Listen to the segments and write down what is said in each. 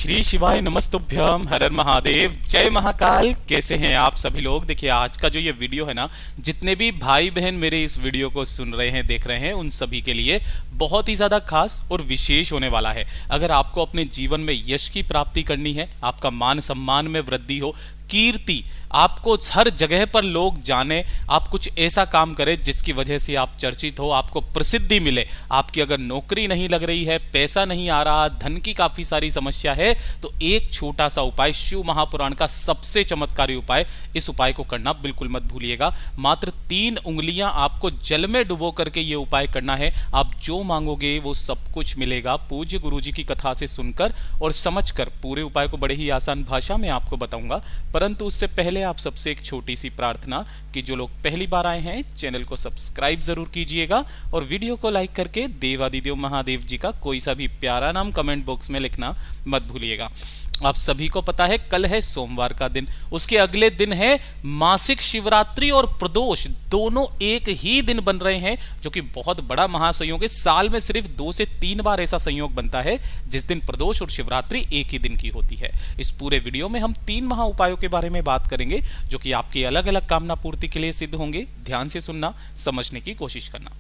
श्री शिवाय नमस्तुभ्यम, हर हर महादेव, जय महाकाल। कैसे हैं आप सभी लोग। देखिए आज का जो ये वीडियो है ना, जितने भी भाई बहन मेरे इस वीडियो को सुन रहे हैं, देख रहे हैं, उन सभी के लिए बहुत ही ज्यादा खास और विशेष होने वाला है। अगर आपको अपने जीवन में यश की प्राप्ति करनी है, आपका मान सम्मान में वृद्धि हो, कीर्ति, आपको हर जगह पर लोग जाने, आप कुछ ऐसा काम करें जिसकी वजह से आप चर्चित हो, आपको प्रसिद्धि मिले, आपकी अगर नौकरी नहीं लग रही है, पैसा नहीं आ रहा, धन की काफी सारी समस्या है, तो एक छोटा सा उपाय, शिव महापुराण का सबसे चमत्कारी उपाय, इस उपाय को करना बिल्कुल मत भूलिएगा। मात्र 3 उंगलियां आपको जल में डुबो करके ये उपाय करना है। आप जो मांगोगे वो सब कुछ मिलेगा। पूज्य गुरुजी की कथा से सुनकर और समझकर पूरे उपाय को बड़े ही आसान भाषा में आपको बताऊंगा। परंतु उससे पहले आप सबसे एक छोटी सी प्रार्थना कि जो लोग पहली बार आए हैं, चैनल को सब्सक्राइब जरूर कीजिएगा और वीडियो को लाइक करके देवादिदेव महादेव जी का कोई सा भी प्यारा नाम कमेंट बॉक्स में लिखना मत भूलिएगा। आप सभी को पता है कल है सोमवार का दिन, उसके अगले दिन है मासिक शिवरात्रि और प्रदोष, दोनों एक ही दिन बन रहे हैं, जो कि बहुत बड़ा महासंयोग है। साल में सिर्फ 2 से 3 बार ऐसा संयोग बनता है जिस दिन प्रदोष और शिवरात्रि एक ही दिन की होती है। इस पूरे वीडियो में हम 3 महा उपायों के बारे में बात करेंगे, जो कि आपकी अलग अलग कामना पूर्ति के लिए सिद्ध होंगे। ध्यान से सुनना, समझने की कोशिश करना।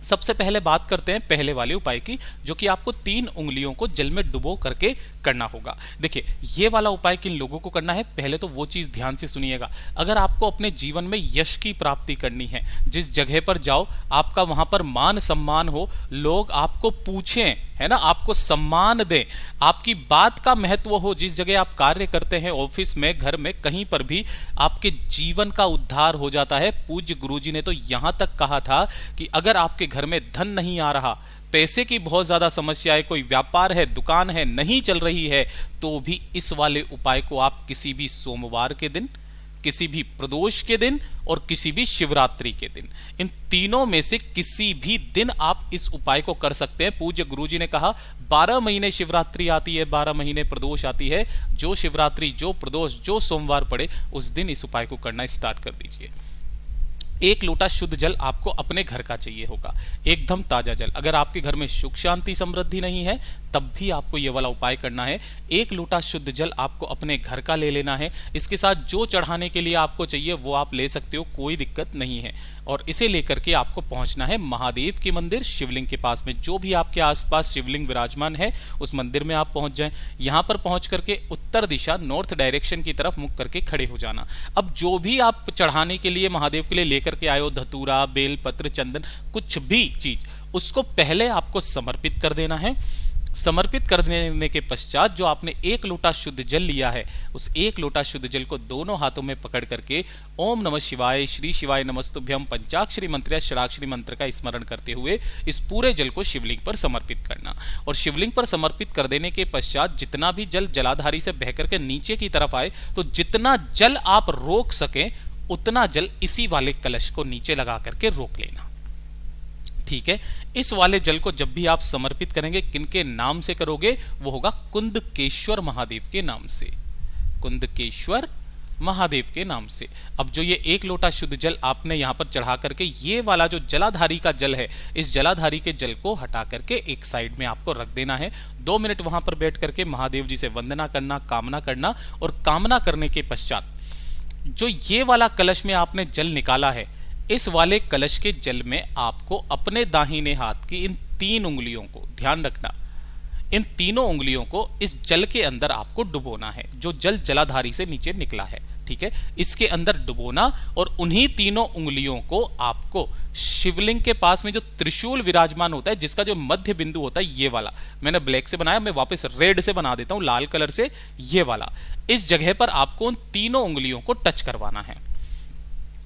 सबसे पहले बात करते हैं पहले वाले उपाय की, जो कि आपको 3 उंगलियों को जल में डुबो करके करना होगा। देखिए ये वाला उपाय किन लोगों को करना है, पहले तो वो चीज ध्यान से सुनिएगा। अगर आपको अपने जीवन में यश की प्राप्ति करनी है, जिस जगह पर जाओ आपका वहां पर मान सम्मान हो, लोग आपको पूछें, है ना, आपको सम्मान दें, आपकी बात का महत्व हो, जिस जगह आप कार्य करते हैं, ऑफिस में, घर में, कहीं पर भी आपके जीवन का उद्धार हो जाता है। पूज्य गुरुजी ने तो यहां तक कहा था कि अगर आपके घर में धन नहीं आ रहा, पैसे की बहुत ज्यादा समस्या है, कोई व्यापार है, दुकान है, नहीं चल रही है, तो भी इस वाले उपाय को आप किसी भी सोमवार के दिन, किसी भी प्रदोष के दिन और किसी भी शिवरात्रि के दिन, इन तीनों में से किसी भी दिन आप इस उपाय को कर सकते हैं। पूज्य गुरुजी ने कहा 12 महीने शिवरात्रि आती है, 12 महीने प्रदोष आती है, जो शिवरात्रि, जो प्रदोष, जो सोमवार पड़े उस दिन इस उपाय को करना स्टार्ट कर दीजिए। 1 लोटा शुद्ध जल आपको अपने घर का चाहिए होगा, एकदम ताजा जल। अगर आपके घर में सुख शांति समृद्धि नहीं है तब भी आपको यह वाला उपाय करना है। 1 लोटा शुद्ध जल आपको अपने घर का ले लेना है। इसके साथ जो चढ़ाने के लिए आपको चाहिए वो आप ले सकते हो, कोई दिक्कत नहीं है। और इसे लेकर के आपको पहुंचना है महादेव के मंदिर, शिवलिंग के पास में। जो भी आपके आसपास शिवलिंग विराजमान है उस मंदिर में आप पहुंच जाएं। यहां पर पहुंच करके उत्तर दिशा, नॉर्थ डायरेक्शन की तरफ मुख करके खड़े हो जाना। अब जो भी आप चढ़ाने के लिए महादेव के लिए लेकर के आयो, धतूरा, बेल पत्र, चंदन, कुछ भी चीज, उसको पहले आपको समर्पित कर देना है। समर्पित कर देने के पश्चात जो आपने 1 लोटा शुद्ध जल लिया है, उस 1 लोटा शुद्ध जल को दोनों हाथों में पकड़ करके ओम नमः शिवाय, श्री शिवाय नमस्तुभ्यम पंचाक्षरी मंत्र या षडाक्षरी मंत्र का स्मरण करते हुए इस पूरे जल को शिवलिंग पर समर्पित करना। और शिवलिंग पर समर्पित कर देने के पश्चात जितना भी जल जलाधारी से बह करके नीचे की तरफ आए, तो जितना जल आप रोक सकें उतना जल इसी वाले कलश को नीचे लगा करके रोक लेना। ठीक है। इस वाले जल को जब भी आप समर्पित करेंगे, किनके नाम से करोगे, वो होगा कुंदकेश्वर महादेव के नाम से, कुंदकेश्वर महादेव के नाम से। अब जो ये 1 लोटा शुद्ध जल आपने यहां पर चढ़ा करके, ये वाला जो जलाधारी का जल है, इस जलाधारी के जल को हटा करके एक साइड में आपको रख देना है। 2 मिनट वहां पर बैठ करके महादेव जी से वंदना करना, कामना करना। और कामना करने के पश्चात जो ये वाला कलश में आपने जल निकाला है, इस वाले कलश के जल में आपको अपने दाहिने हाथ की इन 3 उंगलियों को, ध्यान रखना, इन तीनों उंगलियों को इस जल के अंदर आपको डुबोना है, जो जल जलाधारी से नीचे निकला है। ठीक है, इसके अंदर डुबोना और उन्हीं तीनों उंगलियों को आपको शिवलिंग के पास में जो त्रिशूल विराजमान होता है, जिसका जो मध्य बिंदु होता है, ये वाला मैंने ब्लैक से बनाया, मैं वापस रेड से बना देता हूं, लाल कलर से, ये वाला, इस जगह पर आपको उन तीनों उंगलियों को टच करवाना है।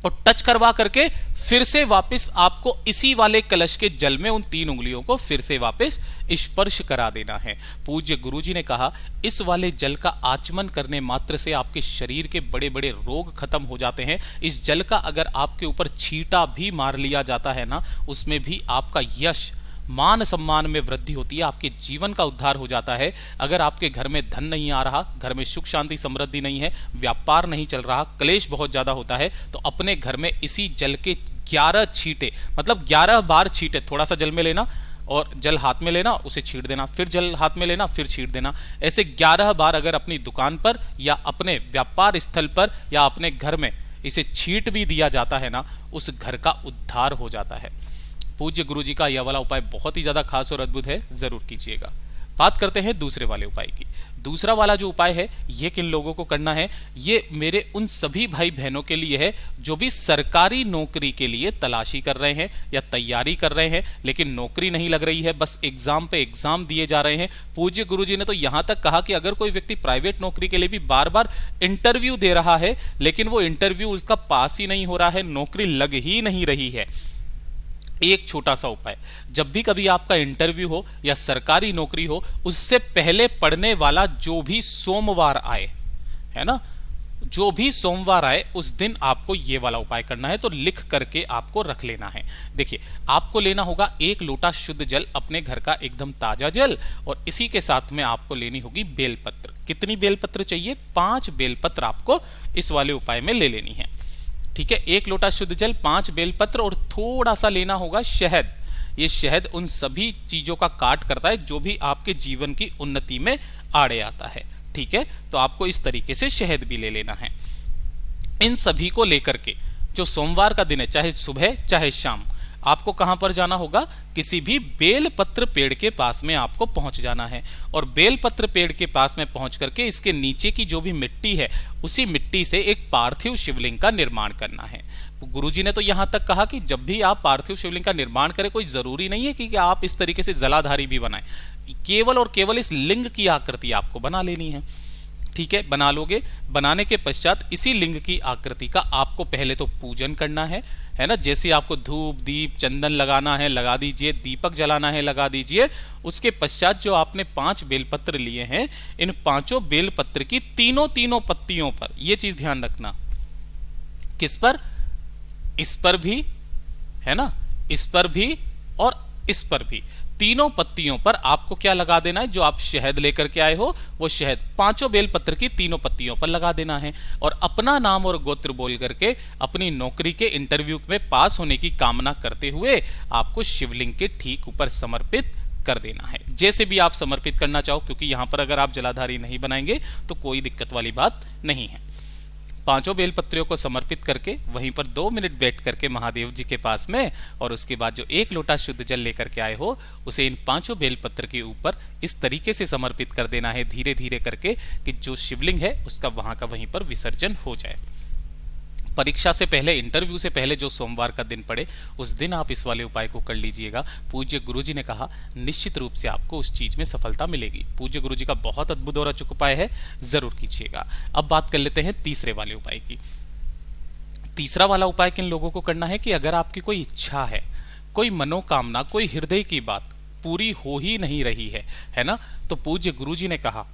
और टच करवा करके फिर से वापस आपको इसी वाले कलश के जल में उन 3 उंगलियों को फिर से वापस स्पर्श करा देना है। पूज्य गुरुजी ने कहा इस वाले जल का आचमन करने मात्र से आपके शरीर के बड़े बड़े रोग खत्म हो जाते हैं। इस जल का अगर आपके ऊपर छींटा भी मार लिया जाता है ना, उसमें भी आपका यश, मान सम्मान में वृद्धि होती है, आपके जीवन का उद्धार हो जाता है। अगर आपके घर में धन नहीं आ रहा, घर में सुख शांति समृद्धि नहीं है, व्यापार नहीं चल रहा, क्लेश बहुत ज्यादा होता है, तो अपने घर में इसी जल के 11 छींटे, मतलब 11 बार छींटे, थोड़ा सा जल में लेना, और जल हाथ में लेना, उसे छींट देना, फिर जल हाथ में लेना, फिर छींट देना। ऐसे 11 बार अगर अपनी दुकान पर या अपने व्यापार स्थल पर या अपने घर में इसे छींट भी दिया जाता है ना, उस घर का उद्धार हो जाता है। पूज्य गुरुजी का यह वाला उपाय बहुत ही ज्यादा खास और अद्भुत है, जरूर कीजिएगा। बात करते हैं दूसरे वाले उपाय की। दूसरा वाला जो उपाय है ये किन लोगों को करना है, ये मेरे उन सभी भाई बहनों के लिए है जो भी सरकारी नौकरी के लिए तलाशी कर रहे हैं या तैयारी कर रहे हैं, लेकिन नौकरी नहीं लग रही है, बस एग्जाम पे एग्जाम दिए जा रहे हैं। पूज्य गुरुजी ने तो यहां तक कहा कि अगर कोई व्यक्ति प्राइवेट नौकरी के लिए भी बार बार इंटरव्यू दे रहा है, लेकिन वो इंटरव्यू उसका पास ही नहीं हो रहा है, नौकरी लग ही नहीं रही है, एक छोटा सा उपाय, जब भी कभी आपका इंटरव्यू हो या सरकारी नौकरी हो, उससे पहले पड़ने वाला जो भी सोमवार आए, है ना, जो भी सोमवार आए उस दिन आपको ये वाला उपाय करना है। तो लिख करके आपको रख लेना है। देखिए, आपको लेना होगा 1 लोटा शुद्ध जल, अपने घर का एकदम ताजा जल, और इसी के साथ में आपको लेनी होगी बेलपत्र। कितनी बेलपत्र चाहिए? 5 बेलपत्र आपको इस वाले उपाय में ले लेनी है। ठीक है, 1 लोटा शुद्ध जल, 5 बेलपत्र और थोड़ा सा लेना होगा शहद। ये शहद उन सभी चीजों का काट करता है जो भी आपके जीवन की उन्नति में आड़े आता है। ठीक है, तो आपको इस तरीके से शहद भी ले लेना है। इन सभी को लेकर के जो सोमवार का दिन है, चाहे सुबह चाहे शाम, आपको कहां पर जाना होगा? किसी भी बेलपत्र पेड़ के पास में आपको पहुंच जाना है, और बेलपत्र पेड़ के पास में पहुंच करके इसके नीचे की जो भी मिट्टी है, उसी मिट्टी से एक पार्थिव शिवलिंग का निर्माण करना है। गुरुजी ने तो यहां तक कहा कि जब भी आप पार्थिव शिवलिंग का निर्माण करें, कोई जरूरी नहीं है कि आप इस तरीके से जलाधारी भी बनाएं, केवल और केवल इस लिंग की आकृति आपको बना लेनी है। ठीक है, बना लोगे। बनाने के पश्चात इसी लिंग की आकृति का आपको पहले तो पूजन करना है ना। जैसे आपको धूप दीप चंदन लगाना है, लगा दीजिए, दीपक जलाना है, लगा दीजिए। उसके पश्चात जो आपने 5 बेलपत्र लिए हैं, इन 5 बेलपत्र की तीनों पत्तियों पर, यह चीज ध्यान रखना, किस पर? इस पर भी, है ना, इस पर भी और इस पर भी, तीनों पत्तियों पर आपको क्या लगा देना है? जो आप शहद लेकर के आए हो, वो शहद 5 बेलपत्र की तीनों पत्तियों पर लगा देना है, और अपना नाम और गोत्र बोल करके अपनी नौकरी के इंटरव्यू में पास होने की कामना करते हुए आपको शिवलिंग के ठीक ऊपर समर्पित कर देना है। जैसे भी आप समर्पित करना चाहो, क्योंकि यहां पर अगर आप जलाधारी नहीं बनाएंगे तो कोई दिक्कत वाली बात नहीं है। 5 बेलपत्रियों को समर्पित करके वहीं पर 2 मिनट बैठ करके महादेव जी के पास में, और उसके बाद जो 1 लोटा शुद्ध जल लेकर के आए हो, उसे इन 5 बेलपत्र के ऊपर इस तरीके से समर्पित कर देना है, धीरे धीरे करके, कि जो शिवलिंग है उसका वहां का वहीं पर विसर्जन हो जाए। परीक्षा से पहले, इंटरव्यू से पहले जो सोमवार का दिन पड़े, उस दिन आप इस वाले उपाय को कर लीजिएगा। पूज्य गुरुजी ने कहा निश्चित रूप से आपको उस चीज में सफलता मिलेगी। पूज्य गुरुजी का बहुत अद्भुत और अचूक उपाय है, जरूर कीजिएगा। अब बात कर लेते हैं तीसरे वाले उपाय की। तीसरा वाला उपाय किन लोगों को करना है कि अगर आपकी कोई इच्छा है, कोई मनोकामना, कोई हृदय की बात पूरी हो ही नहीं रही है ना, तो पूज्य गुरुजी ने कहा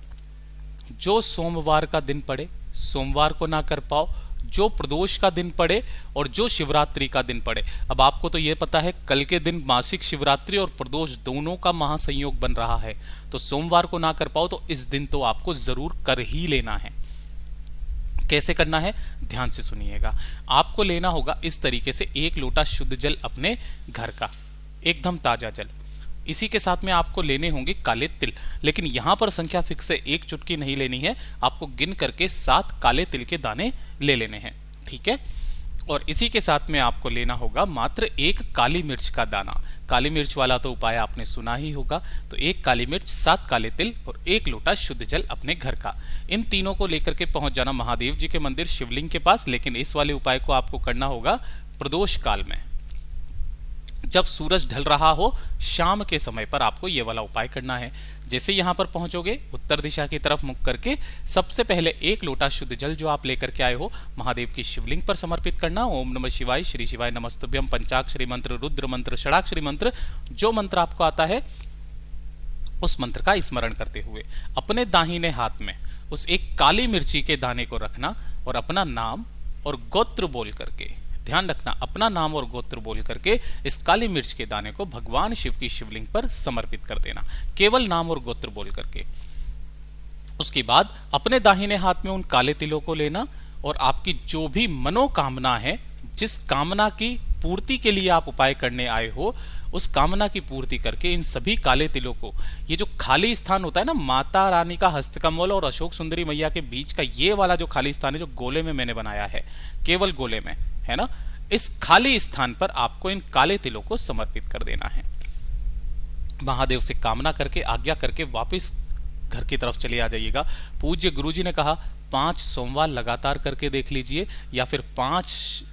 जो सोमवार का दिन पड़े, सोमवार को ना कर पाओ, जो प्रदोष का दिन पड़े और जो शिवरात्रि का दिन पड़े। अब आपको तो यह पता है कल के दिन मासिक शिवरात्रि और प्रदोष दोनों का महासंयोग बन रहा है, तो सोमवार को ना कर पाओ तो इस दिन तो आपको जरूर कर ही लेना है। कैसे करना है? ध्यान से सुनिएगा। आपको लेना होगा इस तरीके से 1 लोटा शुद्ध जल, अपने घर का एकदम ताजा जल। इसी के साथ में आपको लेने होंगे काले तिल, लेकिन यहां पर संख्या फिक्स है, 1 चुटकी नहीं लेनी है, आपको गिन करके 7 काले तिल के दाने ले लेने हैं। ठीक है, और इसी के साथ में आपको लेना होगा मात्र 1 काली मिर्च का दाना। काली मिर्च वाला तो उपाय आपने सुना ही होगा, तो 1 काली मिर्च, 7 काले तिल और 1 लोटा शुद्ध जल अपने घर का। इन तीनों को लेकर के पहुंच जाना महादेव जी के मंदिर शिवलिंग के पास, लेकिन इस वाले उपाय को आपको करना होगा प्रदोष काल में, जब सूरज ढल रहा हो, शाम के समय पर आपको यह वाला उपाय करना है। जैसे यहां पर पहुंचोगे, उत्तर दिशा की तरफ मुख करके सबसे पहले 1 लोटा शुद्ध जल जो आप लेकर के आए हो, महादेव की शिवलिंग पर समर्पित करना। ओम नमः शिवाय, श्री शिवाय नमस्तुभ्यम, पंचाक्षरी मंत्र, रुद्र मंत्र, षडाक्षरी मंत्र, जो मंत्र आपको आता है उस मंत्र का स्मरण करते हुए अपने दाहिने हाथ में उस 1 काली मिर्ची के दाने को रखना, और अपना नाम और गोत्र बोल करके, ध्यान रखना, अपना नाम और गोत्र बोल करके इस काली मिर्च के दाने को भगवान शिव की शिवलिंग पर समर्पित कर देना, केवल नाम और गोत्र बोल करके। उसके बाद अपने दाहिने हाथ में उन काले तिलों को लेना, और आपकी जो भी मनोकामना है, जिस कामना की पूर्ति के लिए आप उपाय करने आए हो, उस कामना की पूर्ति करके इन सभी काले तिलों को, ये जो खाली स्थान होता है ना माता रानी का हस्तकमल और अशोक सुंदरी मैया के बीच का ये वाला जो खाली स्थान है जो गोले में मैंने बनाया है, केवल गोले में है ना, इस खाली स्थान पर आपको इन काले तिलों को समर्पित कर देना है। महादेव से कामना करके आज्ञा करके वापस घर की तरफ चले आ जाइएगा। पूज्य गुरुजी ने कहा 5 सोमवार लगातार करके देख लीजिए, या फिर 5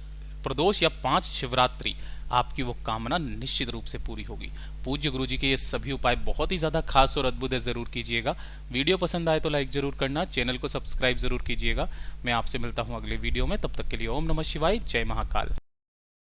प्रदोष या 5 शिवरात्रि, आपकी वो कामना निश्चित रूप से पूरी होगी। पूज्य गुरुजी के ये सभी उपाय बहुत ही ज्यादा खास और अद्भुत है, जरूर कीजिएगा। वीडियो पसंद आए तो लाइक जरूर करना, चैनल को सब्सक्राइब जरूर कीजिएगा। मैं आपसे मिलता हूं अगले वीडियो में, तब तक के लिए ओम नमः शिवाय, जय महाकाल।